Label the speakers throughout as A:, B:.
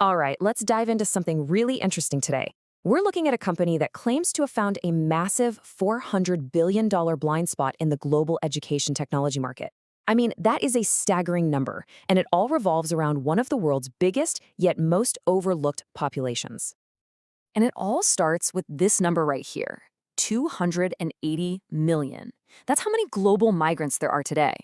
A: All right, let's dive into something really interesting today. We're looking at a company that claims to have found a massive $400 billion blind spot in the global education technology market. I mean, that is a staggering number, and it all revolves around one of the world's biggest yet most overlooked populations. And it all starts with this number right here, 280 million. That's how many global migrants there are today.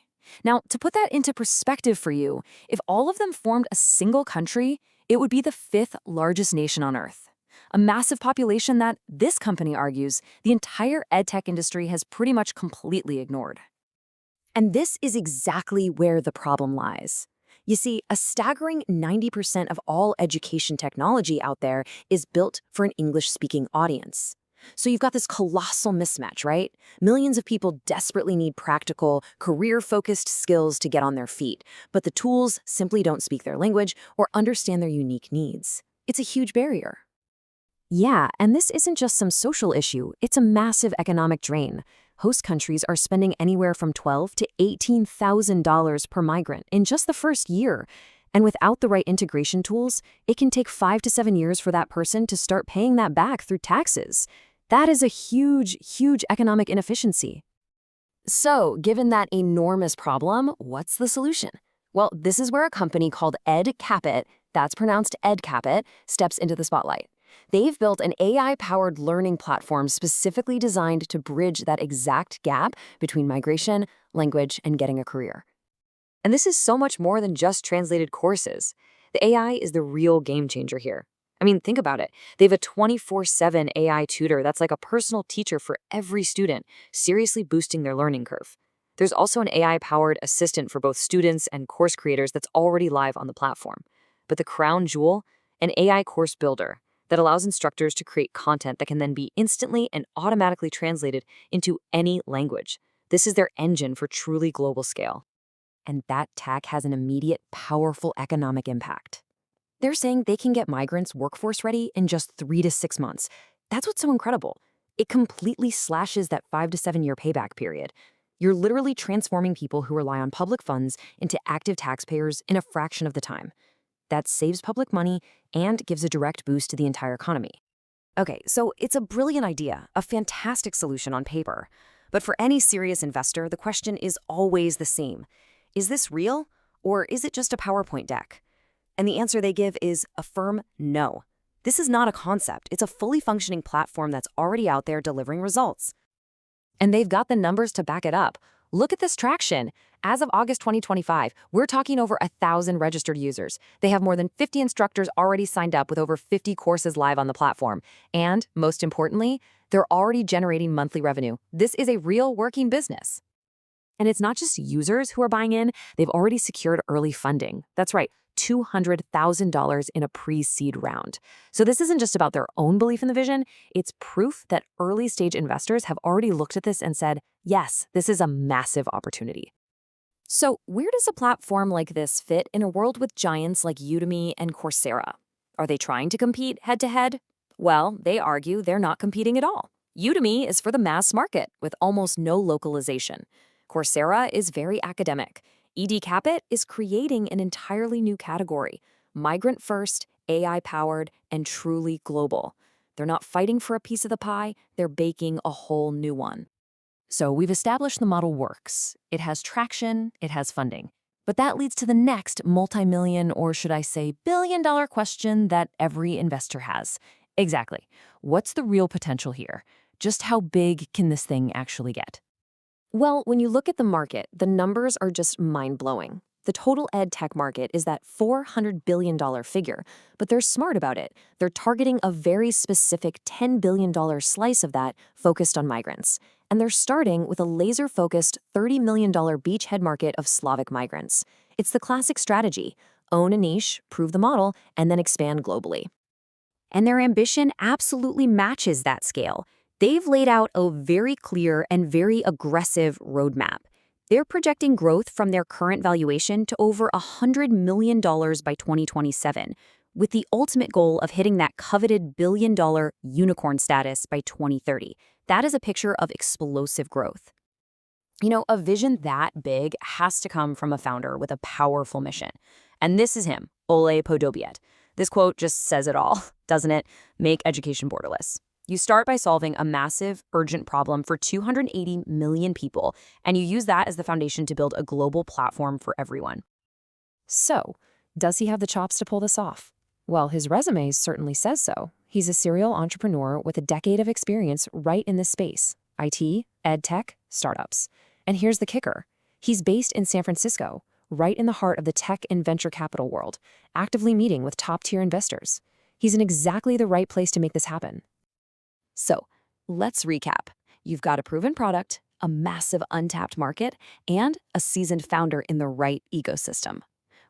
A: Now, to put that into perspective for you, if all of them formed a single country, it would be the fifth largest nation on Earth. A massive population that, this company argues, the entire edtech industry has pretty much completely ignored. And this is exactly where the problem lies. You see, a staggering 90% of all education technology out there is built for an English-speaking audience. So you've got this colossal mismatch, right? Millions of people desperately need practical, career-focused skills to get on their feet, but the tools simply don't speak their language or understand their unique needs. It's a huge barrier. Yeah, and this isn't just some social issue, it's a massive economic drain. Host countries are spending anywhere from $12,000 to $18,000 per migrant in just the first year. And without the right integration tools, it can take 5 to 7 years for that person to start paying that back through taxes. That is a huge, huge economic inefficiency. So, given that enormous problem, what's the solution? Well, this is where a company called EDCAPIT, that's pronounced EDCAPIT, steps into the spotlight. They've built an AI-powered learning platform specifically designed to bridge that exact gap between migration, language, and getting a career. And this is so much more than just translated courses. The AI is the real game changer here. I mean, think about it. They have a 24/7 AI tutor that's like a personal teacher for every student, seriously boosting their learning curve. There's also an AI-powered assistant for both students and course creators that's already live on the platform. But the crown jewel, an AI course builder that allows instructors to create content that can then be instantly and automatically translated into any language. This is their engine for truly global scale. And that tech has an immediate, powerful economic impact. They're saying they can get migrants workforce ready in just 3 to 6 months. That's what's so incredible. It completely slashes that 5 to 7 year payback period. You're literally transforming people who rely on public funds into active taxpayers in a fraction of the time. That saves public money and gives a direct boost to the entire economy. Okay, so it's a brilliant idea, a fantastic solution on paper. But for any serious investor, the question is always the same. Is this real, or is it just a PowerPoint deck? And the answer they give is a firm no. This is not a concept. It's a fully functioning platform that's already out there delivering results. And they've got the numbers to back it up. Look at this traction. As of August 2025, we're talking over 1,000 registered users. They have more than 50 instructors already signed up with over 50 courses live on the platform. And, most importantly, they're already generating monthly revenue. This is a real working business. And it's not just users who are buying in, they've already secured early funding. That's right, $200,000 in a pre-seed round. So this isn't just about their own belief in the vision, it's proof that early-stage investors have already looked at this and said, yes, this is a massive opportunity. So where does a platform like this fit in a world with giants like Udemy and Coursera? Are they trying to compete head-to-head? Well, they argue they're not competing at all. Udemy is for the mass market with almost no localization. Coursera is very academic. EDCAPIT is creating an entirely new category, migrant-first, AI-powered, and truly global. They're not fighting for a piece of the pie, they're baking a whole new one. So we've established the model works. It has traction, it has funding. But that leads to the next multi-million, or should I say billion-dollar question that every investor has. Exactly. What's the real potential here? Just how big can this thing actually get? Well, when you look at the market, the numbers are just mind-blowing. The total ed tech market is that $400 billion figure, but they're smart about it. They're targeting a very specific $10 billion slice of that focused on migrants. And they're starting with a laser-focused $30 million beachhead market of Slavic migrants. It's the classic strategy: own a niche, prove the model, and then expand globally. And their ambition absolutely matches that scale. They've laid out a very clear and very aggressive roadmap. They're projecting growth from their current valuation to over $100 million by 2027, with the ultimate goal of hitting that coveted billion-dollar unicorn status by 2030. That is a picture of explosive growth. You know, a vision that big has to come from a founder with a powerful mission. And this is him, Ole Podobiet. This quote just says it all, doesn't it? Make education borderless. You start by solving a massive, urgent problem for 280 million people, and you use that as the foundation to build a global platform for everyone. So, does he have the chops to pull this off? Well, his resume certainly says so. He's a serial entrepreneur with a decade of experience right in this space: IT, ed tech, startups. And here's the kicker. He's based in San Francisco, right in the heart of the tech and venture capital world, actively meeting with top-tier investors. He's in exactly the right place to make this happen. So, let's recap. You've got a proven product, a massive untapped market, and a seasoned founder in the right ecosystem.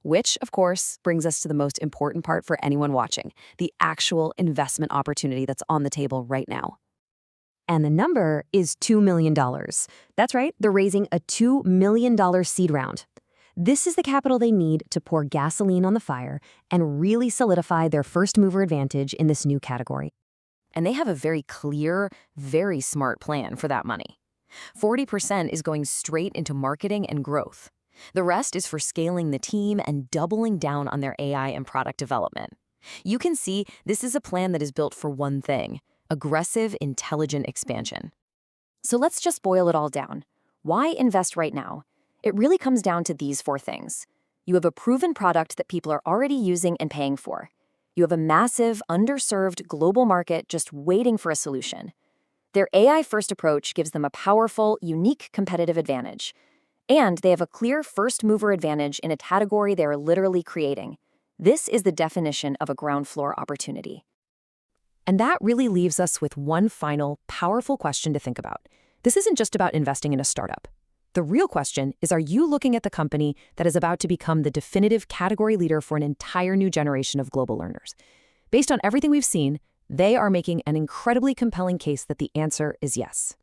A: Which, of course, brings us to the most important part for anyone watching, the actual investment opportunity that's on the table right now. And the number is $2 million. That's right, they're raising a $2 million seed round. This is the capital they need to pour gasoline on the fire and really solidify their first mover advantage in this new category. And they have a very clear, very smart plan for that money. 40% is going straight into marketing and growth. The rest is for scaling the team and doubling down on their AI and product development. You can see this is a plan that is built for one thing: aggressive, intelligent expansion. So let's just boil it all down. Why invest right now? It really comes down to these 4 things. You have a proven product that people are already using and paying for. You have a massive, underserved global market just waiting for a solution. Their AI-first approach gives them a powerful, unique competitive advantage. And they have a clear first-mover advantage in a category they are literally creating. This is the definition of a ground floor opportunity. And that really leaves us with one final, powerful question to think about. This isn't just about investing in a startup. The real question is, are you looking at the company that is about to become the definitive category leader for an entire new generation of global learners? Based on everything we've seen, they are making an incredibly compelling case that the answer is yes.